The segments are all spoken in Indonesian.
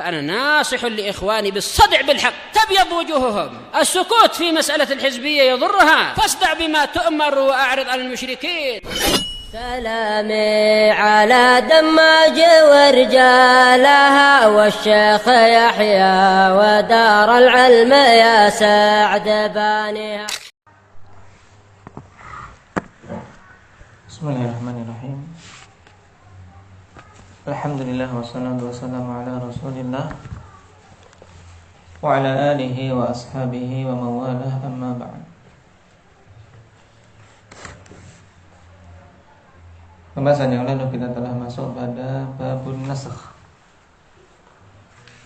فأنا ناصح لإخواني بالصدع بالحق تبيض وجوههم. السكوت في مسألة الحزبية يضرها، فاصدع بما تؤمر وأعرض عن المشركين. سلامي على دماج ورجالها والشيخ يحيى ودار العلم يا سعد بانيها. Bismillahirrahmanirrahim. Alhamdulillah wassalatu wassalamu ala Rasulillah wa ala alihi wa ashabihi wa mawalah, amma ba'd. Pembahasan yang lalu kita telah masuk pada babun nasakh.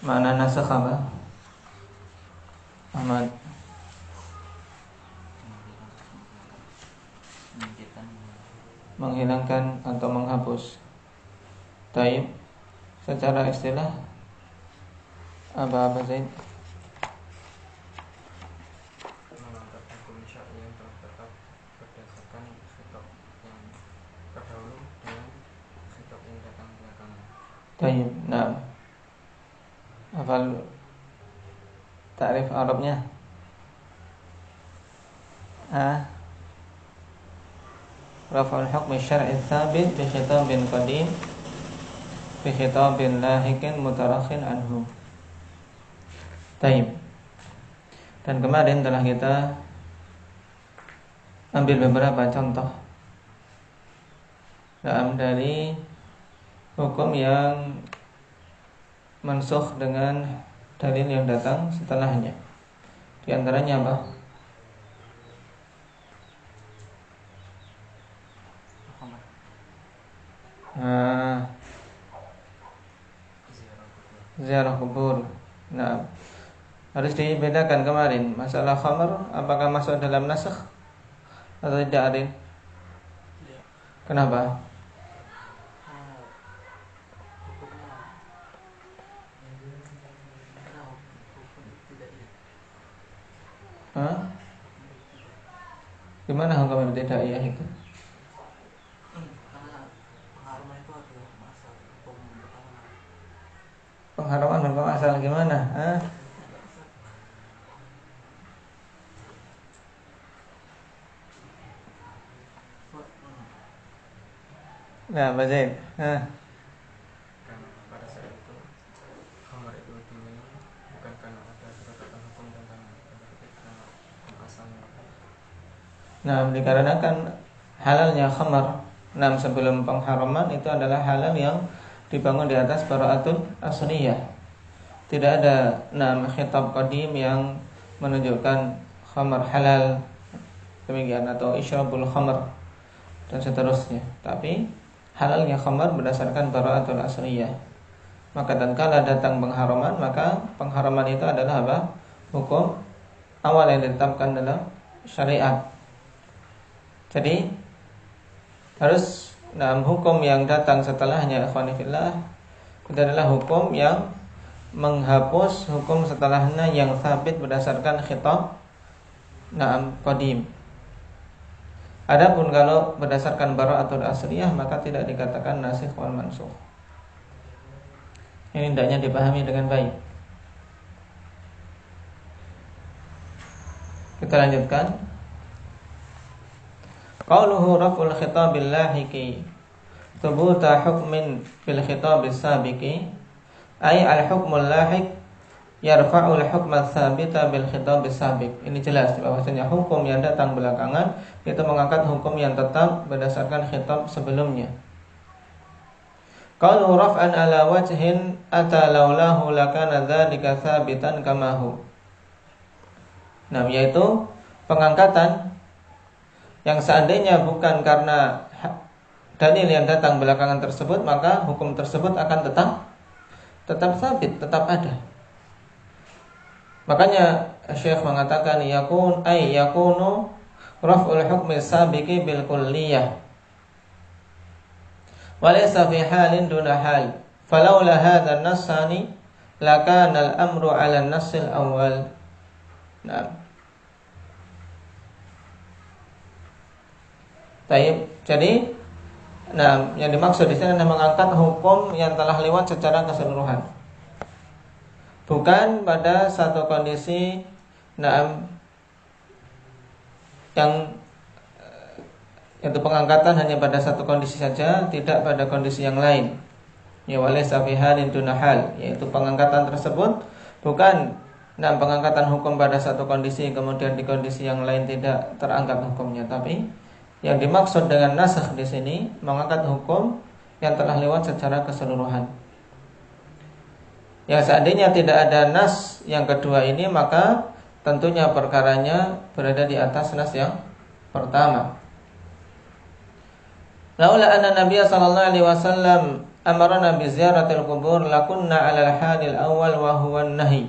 Makna nasakh apa? Ahmad. Menghilangkan atau menghapus. Taib. Secara istilah apa Zaid? Mengangkat hukum syar'i yang telah tetap berdasarkan khitab yang terdahulu dengan khitab yang datang belakangan. Taib. Nah. Hafal ta'rif Arabnya? Rafa'ul hukmi syar'i tsabit bi khitabin qadim bi khitabin lahiqin mutarakhin anhu. Taib. Dan kemarin telah kita ambil beberapa contoh dari hukum yang mansukh dengan dalil yang datang setelahnya. Di antaranya apa? Ziarah kubur. Nah, harus dibedakan kemarin masalah khamar apakah masuk dalam nasakh atau tidak, Arin? Kenapa? Gimana hukum ibtidaiyah itu? Pengharaman hukum asal gimana? Nah, Pak Zaid. Karena pada saat itu khamar itu diminum bukan karena ada ketetapan hukum tentang hukum asalnya. Nah, dikarenakan halalnya khamar, sebelum pengharaman itu adalah halal yang dibangun di atas bara'atul asliyah. Tidak ada khitab qadim yang menunjukkan khamar halal demikian atau isyrabul khamar dan seterusnya. Tapi halalnya khamar berdasarkan bara'atul asliyah. Maka tatkala datang pengharaman, maka pengharaman itu adalah apa? Hukum awal yang ditetapkan dalam syariat. Jadi harus hukum yang datang setelahnya, ikhwani fillah, itu adalah hukum yang menghapus hukum setelahnya yang sabit berdasarkan khitab qadim. Adapun kalau berdasarkan bara'atul asliyah maka tidak dikatakan nasikh wal mansukh. Ini hendaknya dipahami dengan baik. Kita lanjutkan. Qauluhu raf'ul khitabil lahiqi thubuta hukmin bil khitabis sabiqi ay al hukmul lahiq yarfa'ul hukma tsabita bil khitabis sabiq. Ini jelas bahwasanya hukum yang datang belakangan itu mengangkat hukum yang tetap berdasarkan khitab sebelumnya. Qauluhu raf'an ala wajhin ata laulahu lakana dzalika tsabitan kamahu. Nah, yaitu pengangkatan yang seandainya bukan karena dalil yang datang belakangan tersebut, maka hukum tersebut akan tetap sabit, tetap ada. Makanya Syekh mengatakan yakunu raf'ul hukmi sabiqi bil kulliyah wa laysa fi halin duna hal. Falaula hadha an-nassani lakana al-amru 'ala an-nassil awwal. Nah, jadi, yang dimaksud di sini adalah mengangkat hukum yang telah lewat secara keseluruhan. bukan pada satu kondisi yang itu pengangkatan hanya pada satu kondisi saja, tidak pada kondisi yang lain. Ya walaysa fi halin duna hal, yaitu pengangkatan tersebut bukan pengangkatan hukum pada satu kondisi kemudian di kondisi yang lain tidak terangkat hukumnya, tapi yang dimaksud dengan nasakh di sini mengangkat hukum yang telah lewat secara keseluruhan. Yang seandainya tidak ada nas yang kedua ini, maka tentunya perkaranya berada di atas nas yang pertama. Laula anna Nabiy sallallahu alaihi wasallam amarna bi ziyaratil qubur lakunna 'ala al-halil awal wa huwa an-nahi.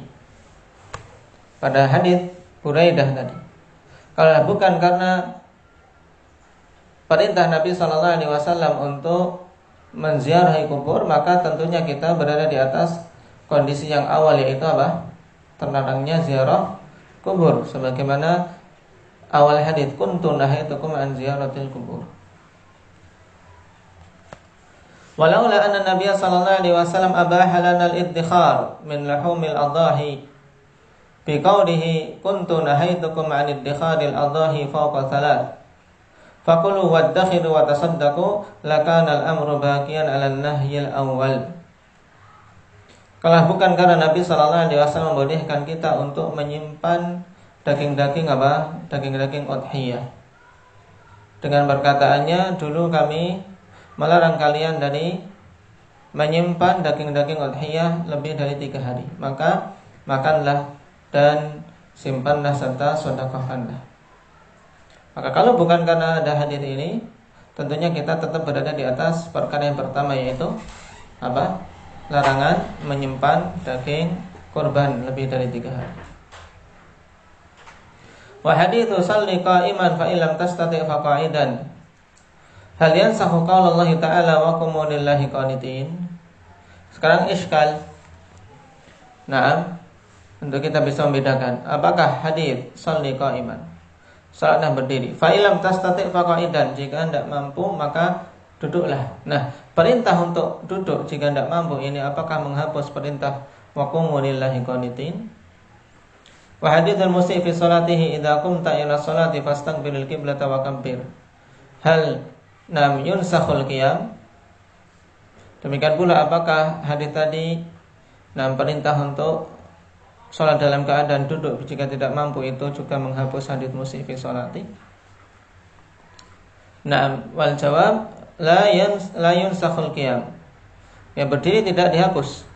Pada hadis Buraidah tadi. Kalau bukan karena perintah Nabi sallallahu alaihi wasallam untuk menziarahi kubur, maka tentunya kita berada di atas kondisi yang awal, yaitu apa? Terlarangnya ziarah kubur, sebagaimana awal hadis kuntu nahaitukum an ziyaratil kubur. Walaula anna Nabiy sallallahu alaihi wasallam abaha lana al-iddikhar min lahumil adahi bi qawlihi kuntu nahaitukum 'an iddikhadil adahi fawqa thalath faqulu waddakhiru wa tasaddaqu lakana al-amru baqiyan 'ala an-nahyil awwal. Kalau bukan karena Nabi sallallahu alaihi wasallam membolehkan kita untuk menyimpan daging-daging daging-daging udhiyah. Dengan perkataannya, dulu kami melarang kalian dari menyimpan daging-daging udhiyah lebih dari 3 hari. Maka makanlah dan simpanlah serta sedekahkanlah. Maka kalau bukan karena ada hadis ini, tentunya kita tetap berada di atas perkara yang pertama, yaitu apa? Larangan menyimpan daging kurban lebih dari 3 hari. Wa haditsu salli qa'iman fa illam tastati' fa qa'idan. Hal yansahu qaulullah ta'ala wa qumu lillahi qanitin. Sekarang iskal. Naam, untuk kita bisa membedakan apakah hadis shalli qa'iman, salatlah berdiri, fa illam tastati' fa qa'idan, jika tidak mampu maka duduklah. Nah, perintah untuk duduk jika tidak mampu ini apakah menghapus perintah wa qumu lillahi qanitin? Wa hadithul musii fi salatihi idza qumta ila salati fastaqbilil qiblata wa kabbir. Hal yunsakhul qiyam. Demikian pula apakah hadis tadi perintah untuk salat dalam keadaan duduk jika tidak mampu itu juga menghapus hadis musii fi salati? Wal jawab la yunsakhul qiyam. Yang berdiri tidak dihapus.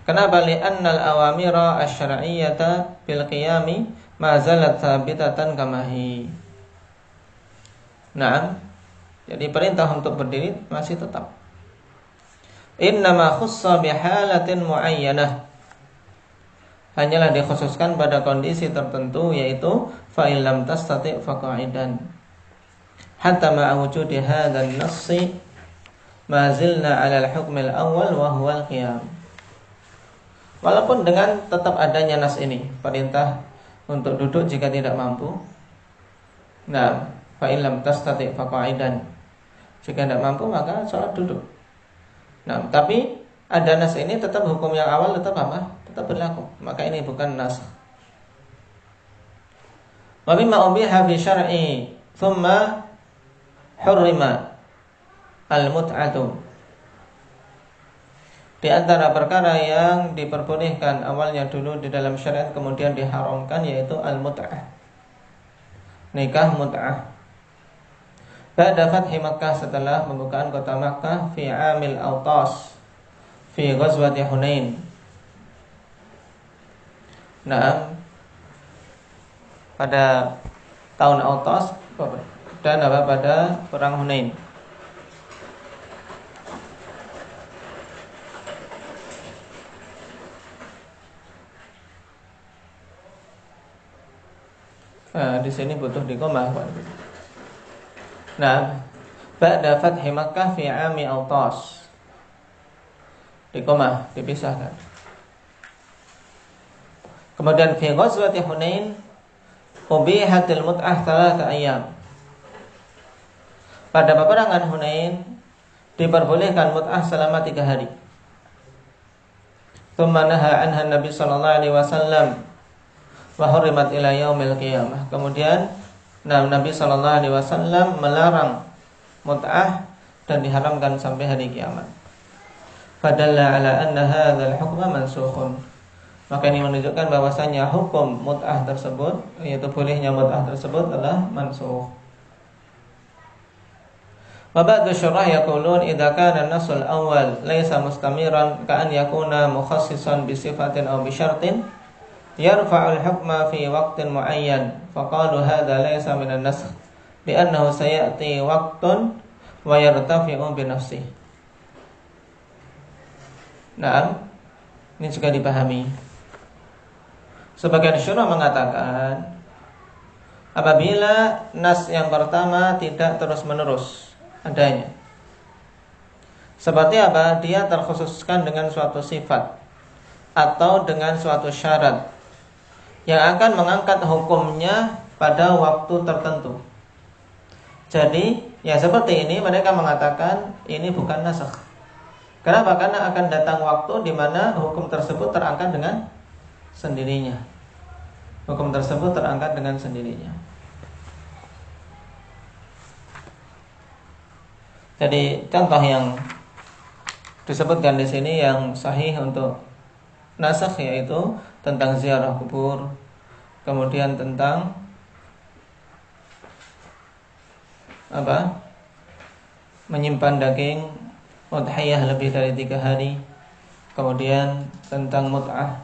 Kenapa? Li'annal awamira asy-syar'iyyata bil qiyami ma zalat tsabitatan kama hi. Jadi perintah untuk berdiri masih tetap. Innama khussa bihalatin muayyanah. Hanyalah dikhususkan pada kondisi tertentu, yaitu fa illam tastati' fa qa'idan. Hatta ma wujudi hadzal nassi ma zilna 'ala al-hukm al-awwal wa huwa al-qiyam. Walaupun dengan tetap adanya nas ini, perintah untuk duduk jika tidak mampu. Fa illam tastati' fa qa'idan. Jika tidak mampu maka sholat duduk. Tapi ada nas ini tetap hukum yang awal tetap apa? Tetap berlaku. Maka ini bukan nas. Wa mimma ubiha fi syar'i thumma hurrima al-mut'atu. Di antara perkara yang diperbolehkan awalnya dulu di dalam syariat kemudian diharamkan, yaitu al-mut'ah. Nikah mut'ah. Ba'da fathi Makkah, setelah pembukaan kota Makkah, fi amil Autas, fi ghazwati Hunain. Pada tahun Autas dan pada perang Hunain. Di sini butuh dikomah, Pak. Ba'da fathi Makkah fi ami Autas. Dikomah, dipisahkan. Kemudian fi ghazwati Hunain ubihatil mut'ah 3 ayyam. Pada peperangan Hunain diperbolehkan mut'ah selama 3 hari. Tsumma naha anha Nabi sallallahu alaihi wasallam wa hurimat ila yaumil qiyamah. Kemudian Nabi sallallahu alaihi wasallam melarang mut'ah dan diharamkan sampai hari kiamat. Fadalla ala anna hadzal hukma mansukhun. Maka ini menunjukkan bahwasanya hukum mut'ah tersebut, yaitu bolehnya mut'ah tersebut adalah mansukh. Wa ba'du syurah yaqulun idza kana an-nasul awwal laysa mustamiran ka'an yakuna mukhassisan bi sifatin aw bi syartin yarfa'ul hukma fi waqtin muayyan faqalu hadza laysa min an-nasakh bi annahu sayati waqtun wa yartafi'u bi nafsihi. Nah, ini juga dipahami. Sebagian syurah mengatakan apabila nas yang pertama tidak terus-menerus adanya, seperti apa? Dia terkhususkan dengan suatu sifat atau dengan suatu syarat yang akan mengangkat hukumnya pada waktu tertentu. Jadi, ya seperti ini mereka mengatakan ini bukan nasakh. Kenapa? Karena akan datang waktu di mana hukum tersebut terangkat dengan sendirinya. Hukum tersebut terangkat dengan sendirinya. Jadi contoh yang disebutkan di sini yang sahih untuk nasakh yaitu tentang ziarah kubur, kemudian tentang menyimpan daging udhiyah lebih dari 3 hari, kemudian tentang mut'ah,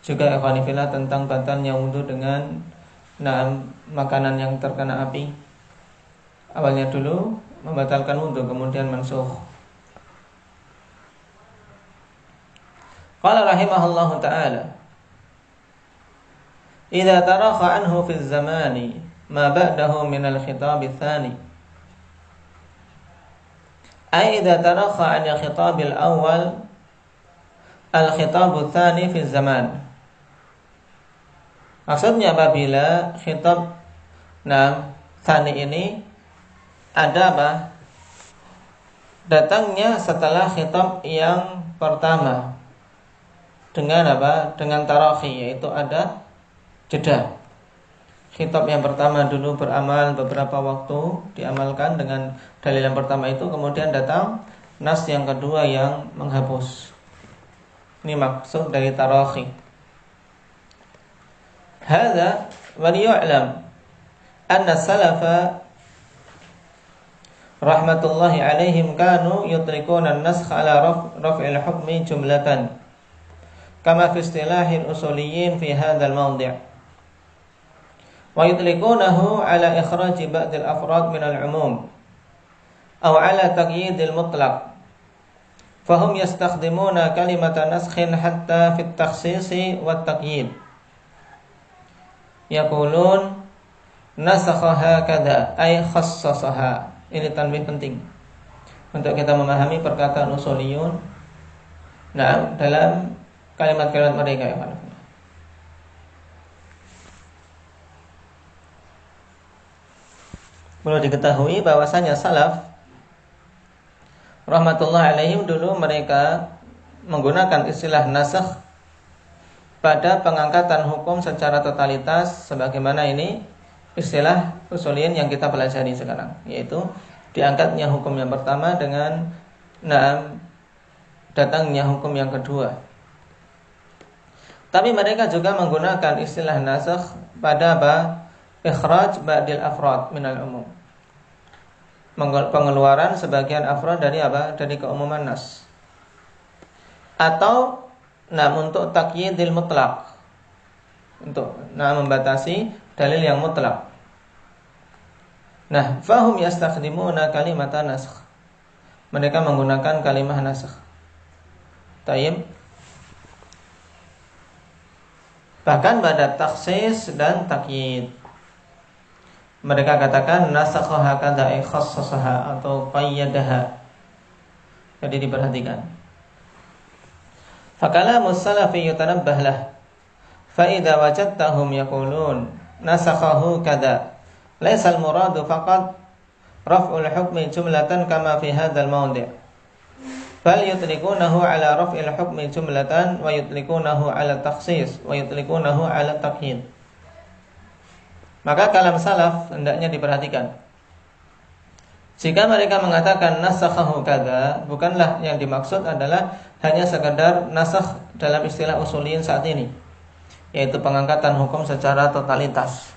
juga ikhwani fillah tentang batalnya wudu dengan makanan yang terkena api. Awalnya dulu membatalkan wudu, kemudian mansukh. Qala rahimahullahu ta'ala idza tarakha anhu fi zamani ma ba'dahu min al-khitab ats-tsani ay idza tarakha 'an al-khitab al-awwal al-khitab ats-tsani fi zaman. Maksudnya apabila khitab tsani ini ada datangnya setelah khitab yang pertama dengan dengan tarakhi, yaitu ada jeda. Khitab yang pertama dulu beramal beberapa waktu, diamalkan dengan dalil yang pertama itu, kemudian datang nas yang kedua yang menghapus. Ini maksud dari tarakhi. Hadza wa liya'lam anna salafa rahmatullahi alaihim kanu yutrikuna an-nasakh ala raf'il hukmi jumlatan kama fi istilahil usuliyyin fi hadzal mawdi' wa yutlikunahu ala ikhraji ba'dil afrad min al-umum aw ala taqyidil mutlaq fahum yastakhdimuna kalimata naskhin hatta fi at-takhsisi wat taqyid yaqulun nasakha hakadha ay khassasaha. Ini tanbih penting untuk kita memahami perkataan usuliyun dalam kalimat-kalimat mereka ya kan. Perlu diketahui bahwasanya salaf rahmatullah alaihim dulu mereka menggunakan istilah nasakh pada pengangkatan hukum secara totalitas, sebagaimana ini istilah usuliyun yang kita pelajari sekarang, yaitu diangkatnya hukum yang pertama dengan datangnya hukum yang kedua. Tapi mereka juga menggunakan istilah nasakh pada ikhraj ba'dil afrad minal umum, pengeluaran sebagian afrad dari dari keumuman nas, atau untuk taqyidil mutlaq, untuk membatasi dalil yang mutlak. Fahum yastakhdimuna kalimatan nasakh. Mereka menggunakan kalimah nasakh. Tayyib. Bahkan pada takhsis dan taqyid, mereka katakan nasakha hakadha ay khassasaha atau qayyadaha. Jadi diperhatikan. Fakalamus salafi yutanabbah lah. Fa idza wajadtahum yaqulun nasakhahu kada laisa al-muradu faqat raf'ul hukmi jumlatan kama fi hadzal mawdi'. Bal yutlikunahu ala raf'il hukmi jumlatan wa yutlikunahu ala takhsis wa yutlikunahu ala taqyid. Maka kalam salaf hendaknya diperhatikan. Jika mereka mengatakan nasakhahu kada, bukanlah yang dimaksud adalah hanya sekedar nasakh dalam istilah usuliyin saat ini, yaitu pengangkatan hukum secara totalitas.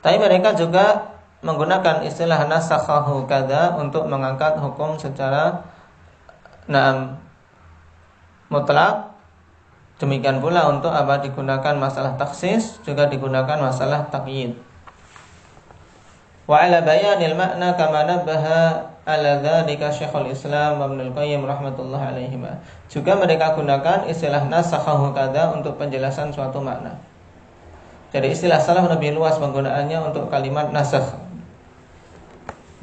Tapi mereka juga menggunakan istilah nasakhahu kada untuk mengangkat hukum secara mutlak. Demikian pula untuk apa digunakan masalah taksis, juga digunakan masalah taqyid. Wa ala bayanil makna kama nabbaha ala dzalika Syekhul Islam Ibnu Qayyim rahimatullah alaihi. Juga mereka gunakan istilah nasakhahu kada untuk penjelasan suatu makna. Jadi istilah salaf lebih luas penggunaannya untuk kalimat nasakh.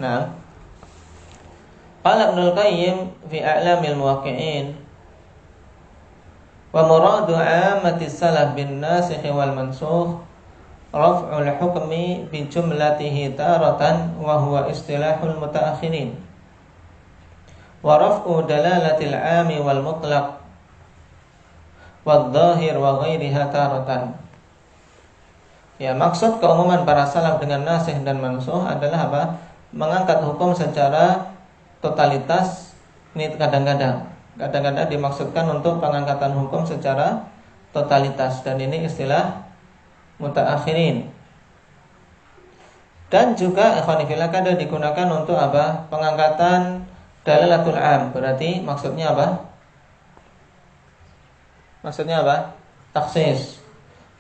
Nah, qala Ibnu Qayyim fi A'lamil Muwaqqi'in wa muradu 'ammati salaf bin nasikh wal mansukh raf'ul hukmi bi jumlatihi taratan wa huwa istilahul mutaakhirin wa raf'u dalalatil 'ami wal mutlaq wad dhahir wa ghairiha taratan. Ya, maksud keumuman para salaf dengan nasikh dan mansukh adalah apa? Mengangkat hukum secara totalitas. Ini kadang-kadang dimaksudkan untuk pengangkatan hukum secara totalitas, dan ini istilah mutaakhirin. Dan juga ikhwani fillah kadang digunakan untuk apa? Pengangkatan dalalatul am. Berarti maksudnya apa? Maksudnya apa? Taksis.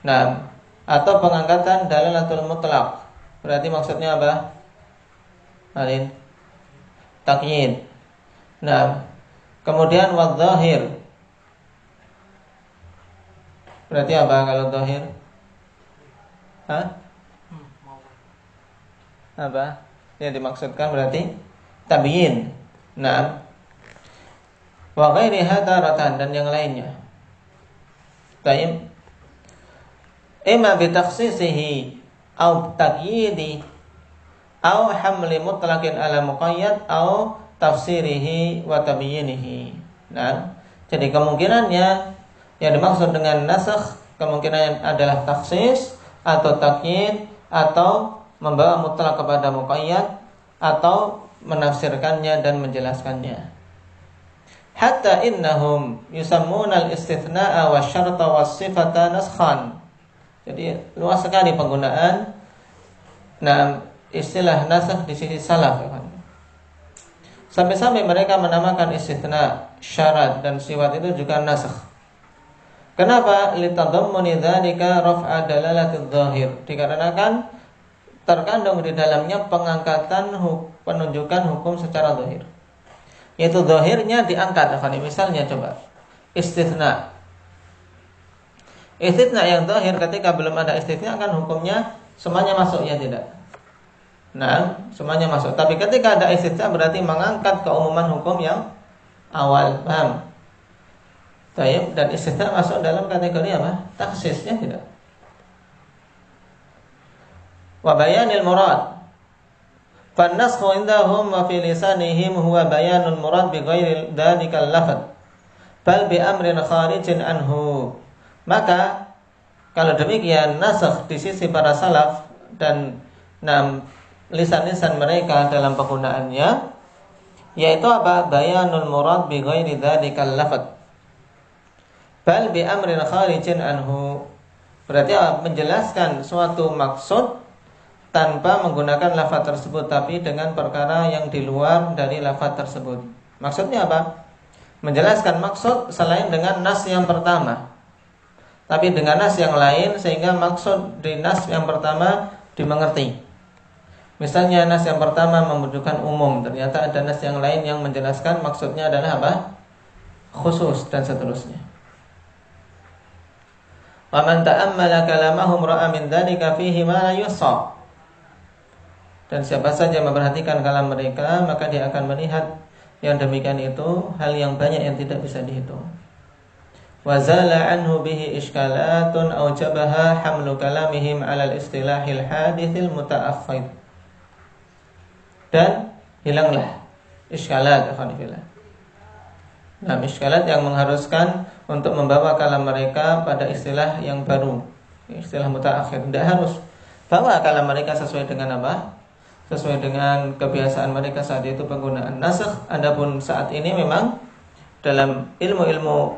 Nah, atau pengangkatan dalalatul mutlaq. Berarti maksudnya apa? Alin taqyid. Nah, kemudian wadh-dhahir. Berarti apa kalau dhahir? Apa? Yang dimaksudkan berarti tabyin. Nah, wa ghairiha taratan, dan yang lainnya. Tayyib. Imma bi takhsisihi au taqyidi au hamli mutlaqin ala muqayyad au tafsirihi wa tabyinihi. Nah, jadi kemungkinannya yang dimaksud dengan nasakh kemungkinan adalah takhsis atau taqyid atau membawa mutlak kepada muqayyad atau menafsirkannya dan menjelaskannya. Hatta innahum yusammuna al-istithna'a wa syarta wa sifata naskhan. Jadi luas sekali penggunaan istilah nasakh di sisi salaf. Sampai-sampai mereka menamakan istithna, syarat dan sifat itu juga nasakh. Kenapa? Litadammuni dzalika raf'a dalalatil zahir. Dikarenakan terkandung di dalamnya pengangkatan penunjukan hukum secara zahir. Yaitu zahirnya diangkat. Misalnya coba istithna. Istithna yang zahir ketika belum ada istithna kan hukumnya semuanya masuk, ya tidak? Nah, semuanya masuk. Tapi ketika ada istithna berarti mengangkat keumuman hukum yang awal. Paham? Tayyib, dan istithna masuk dalam kategori apa? Takhsisnya tidak. Wa bayanil murad. Fan-naskhu indahum wa fi lisanihim huwa bayanul murad bi ghairi dzalikal lafaz. Bal bi amrin kharijin anhu. Maka kalau demikian nasakh di sisi para salaf dan lisan-lisan mereka dalam penggunaannya yaitu apa? Bayanul murad bi ghairi dzalikal lafaz. Bal bi amrin kharijin anhu. Berarti apa? Menjelaskan suatu maksud tanpa menggunakan lafaz tersebut, tapi dengan perkara yang di luar dari lafaz tersebut. Maksudnya apa? Menjelaskan maksud selain dengan nas yang pertama, tapi dengan nas yang lain sehingga maksud di nas yang pertama dimengerti. Misalnya nas yang pertama menunjukkan umum, ternyata ada nas yang lain yang menjelaskan maksudnya adalah apa? Khusus dan seterusnya. Wa man ta'ammala kalamahum ra'a min dzalika fihi ma la yusa. Dan siapa saja memperhatikan kalam mereka, maka dia akan melihat yang demikian itu hal yang banyak yang tidak bisa dihitung. Wa zala anhu bihi iskalatun aujabaha hamlu kalamihim 'ala al-istilahil hadithil muta'akhir. Dan hilanglah iskalat, Nah, istilah yang mengharuskan untuk membawa kalam mereka pada istilah yang baru, istilah mutaakhir. Tidak harus bawa kalam mereka sesuai dengan apa? Sesuai dengan kebiasaan mereka saat itu penggunaan nasakh. Adapun saat ini memang dalam ilmu-ilmu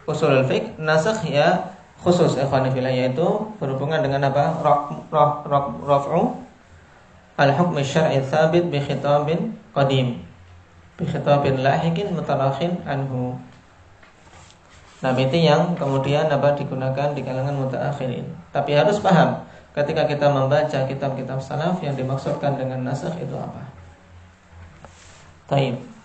ushul fiqh nasakh ya khusus ikhwan fillah, yaitu berhubungan dengan apa? Raf'u al-hukm syar'i tsabit bi khitabin qadim, bi khitabin lahiqin mutarakhin anhu. Nah, itu yang kemudian apa digunakan di kalangan mutaakhirin. Tapi harus paham ketika kita membaca kitab-kitab salaf yang dimaksudkan dengan nasakh itu apa. Taib.